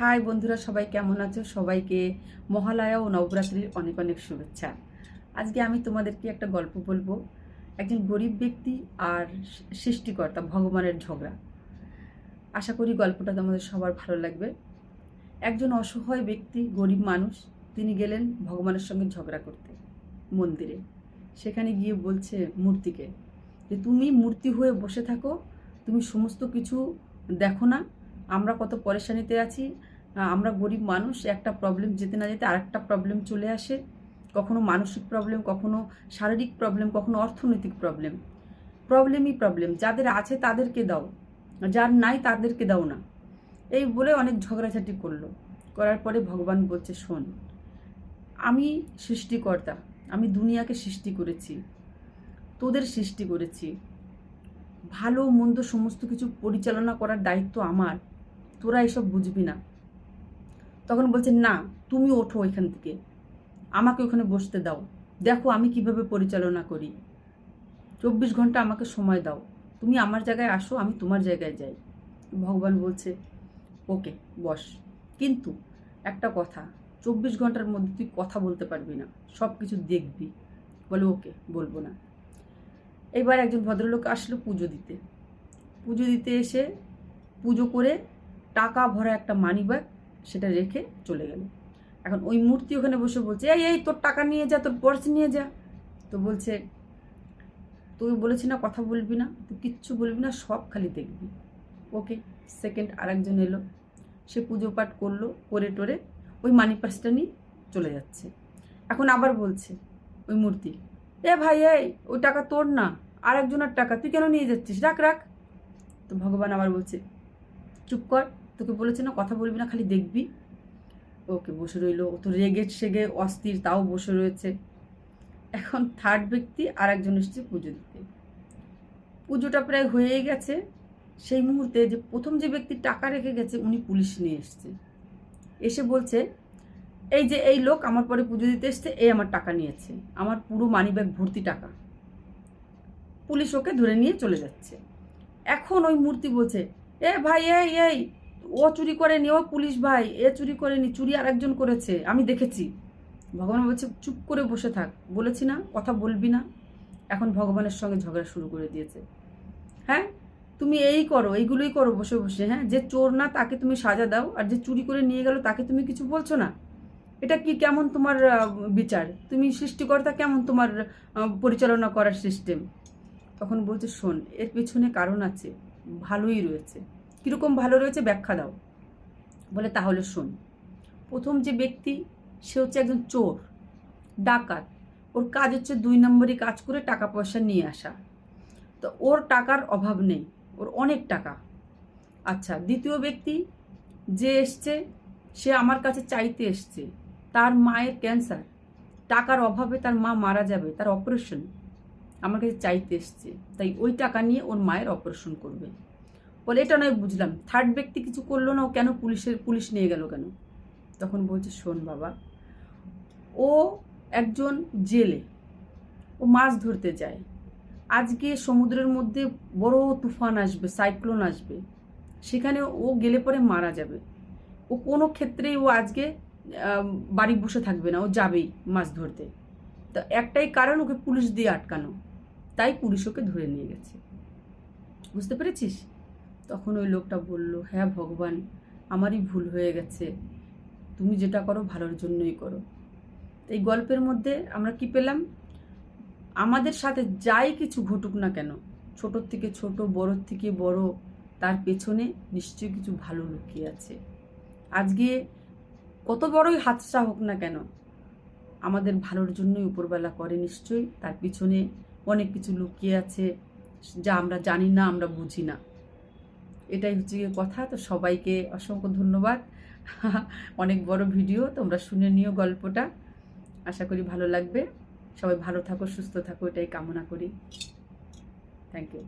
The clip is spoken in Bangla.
হাই বন্ধুরা, সবাই কেমন আছো? সবাইকে মহালয়া ও নবরাত্রির অনেক অনেক শুভেচ্ছা। আজকে আমি তোমাদেরকে একটা গল্প বলবো। একজন গরিব ব্যক্তি আর সৃষ্টিকর্তা ভগবানের ঝগড়া। আশা করি গল্পটা তোমাদের সবার ভালো লাগবে। একজন অসহায় ব্যক্তি, গরিব মানুষ, তিনি গেলেন ভগবানের সঙ্গে ঝগড়া করতে মন্দিরে। সেখানে গিয়ে বলছে মূর্তিকে যে তুমি মূর্তি হয়ে বসে থাকো, তুমি সমস্ত কিছু দেখো না, আমরা কত পরেশানিতে আছি, আমরা গরিব মানুষ, একটা প্রবলেম যেতে না যেতে আরেকটা প্রবলেম চলে আসে, কখনো মানসিক প্রবলেম, কখনো শারীরিক প্রবলেম, কখনো অর্থনৈতিক প্রবলেম, প্রবলেমই প্রবলেম, যাদের আছে তাদেরকে দাও, যার নাই তাদেরকে দাও না। এই বলে অনেক ঝগড়াঝাটি করলো। করার পরে ভগবান বলছে, শোন, আমি সৃষ্টিকর্তা, আমি দুনিয়াকে সৃষ্টি করেছি, তোদের সৃষ্টি করেছি, ভালো মন্দ সমস্ত কিছু পরিচালনা করার দায়িত্ব আমার, তোরা এসব বুঝবি না। তখন বলছে, না, তুমি ওঠো এখান থেকে, আমাকে ওখানে বসতে দাও, দেখো আমি কিভাবে পরিচালনা করি, 24 ঘন্টা আমাকে সময় দাও, তুমি আমার জায়গায় আসো, আমি তোমার জায়গায় যাই। ভগবান বলছে, ওকে বস, কিন্তু একটা কথা, 24 ঘন্টার মধ্যে তুই কথা বলতে পারবি না, সব কিছু দেখবি। বলে, ওকে, বলবো না। এবার একজন ভদ্রলোক আসলো পুজো দিতে। পুজো দিতে এসে পুজো করে টাকা ভরা একটা মানি ব্যাগ সেটা রেখে চলে গেল। এখন ওই মূর্তি ওখানে বসে বলছে, এই এই তোর টাকা নিয়ে যা, তোর পার্স নিয়ে যা। তো বলছে, তুই বলেছি না কথা বলবি না, তুই কিচ্ছু বলবি না, সব খালি দেখবি। ওকে। সেকেন্ড আরেকজন এলো, সে পুজো পাঠ করলো, করে টোরে ওই মানি পার্সটা নিয়ে চলে যাচ্ছে। এখন আবার বলছে ওই মূর্তি, এ ভাই, এই ওই টাকা তোর না, আরেকজনের টাকা, তুই কেন নিয়ে যাচ্ছিস, রাখ রাখ। তো ভগবান আবার বলছে, চুপ কর, তোকে বলেছে না কথা বলবি না, খালি দেখবি। ওকে, বসে রইলো। ও তো রেগে সেগে অস্থির, তাও বসে রয়েছে। এখন থার্ড ব্যক্তি আর একজন এসছে পুজো দিতে। পুজোটা প্রায় হয়েই গেছে। সেই মুহূর্তে যে প্রথম যে ব্যক্তি টাকা রেখে গেছে, উনি পুলিশ নিয়ে এসছে। এসে বলছে, এই যে এই লোক আমার পরে পুজো দিতে এসছে, এই আমার টাকা নিয়েছে, আমার পুরো মানি ব্যাগ ভর্তি টাকা। পুলিশ ওকে ধরে নিয়ে চলে যাচ্ছে। এখন ওই মূর্তি বলছে, এ ভাই, এই এই ও চুরি করেনি, ও পুলিশ ভাই, এ চুরি করেনি, চুরি আরেকজন করেছে, আমি দেখেছি। ভগবান বলছে, চুপ করে বসে থাক, বলেছি না কথা বলবি না। এখন ভগবানের সঙ্গে ঝগড়া শুরু করে দিয়েছে। হ্যাঁ, তুমি এই করো, এইগুলোই করো বসে বসে, হ্যাঁ, যে চোর না তাকে তুমি সাজা দাও, আর যে চুরি করে নিয়ে গেল তাকে তুমি কিছু বলছো না। এটা কি, কেমন তোমার বিচার? তুমি সৃষ্টিকর্তা, কেমন তোমার পরিচালনা করার সিস্টেম? তখন বলছে, শোন, এর পেছনে কারণ আছে, ভালোই রয়েছে। কীরকম ভালো রয়েছে ব্যাখ্যা দাও। বলে, তাহলে শোন, প্রথম যে ব্যক্তি, সে হচ্ছে একজন চোর, ডাকাত। ওর কাজ হচ্ছে 2 নম্বরই কাজ করে টাকা পয়সা নিয়ে আসা। তো ওর টাকার অভাব নেই, ওর অনেক টাকা। আচ্ছা, দ্বিতীয় ব্যক্তি যে এসছে, সে আমার কাছে চাইতে এসছে, তার মায়ের ক্যান্সার, টাকার অভাবে তার মা মারা যাবে, তার অপারেশন, আমার কাছে চাইতে এসছে, তাই ওই টাকা নিয়ে ওর মায়ের অপারেশন করবে। বলে, এটা নয় বুঝলাম, থার্ড ব্যক্তি কিছু করলো না, ও কেন পুলিশ নিয়ে গেল কেন? তখন বলছে, শোন বাবা, ও একজন জেলে, ও মাছ ধরতে যায়। আজকে সমুদ্রের মধ্যে বড় তুফান আসবে, সাইক্লোন আসবে, সেখানে ও গেলে পরে মারা যাবে। ও কোনো ক্ষেত্রেই ও আজকে বাড়ি বসে থাকবে না, ও যাবেই মাছ ধরতে। তো একটাই কারণ, ওকে পুলিশ দিয়ে আটকানো, তাই পুলিশ ওকে ধরে নিয়ে গেছে। বুঝতে পেরেছিস? তখন ওই লোকটা বলল, হ্যাঁ ভগবান, আমারই ভুল হয়ে গেছে, তুমি যেটা করো ভালোর জন্যই করো। এই গল্পের মধ্যে আমরা কি পেলাম? আমাদের সাথে যাই কিছু ঘটুক না কেন, ছোটোর থেকে ছোট, বড়োর থেকে বড়, তার পেছনে নিশ্চয়ই কিছু ভালো লুকিয়ে আছে। আজকে কত বড়ই হাতছা হোক না কেন, আমাদের ভালোর জন্যই উপরবেলা করে, নিশ্চয়ই তার পিছনে অনেক কিছু লুকিয়ে আছে, যা আমরা জানি না, আমরা বুঝি না। এটাই হচ্ছে গিয়ে কথা। তো সবাইকে অসংখ্য ধন্যবাদ। অনেক বড় ভিডিও, তোমরা শুনে নিও গল্পটা, আশা করি ভালো লাগবে। সবাই ভালো থাকো, সুস্থ থাকো, এটাই কামনা করি। Thank you.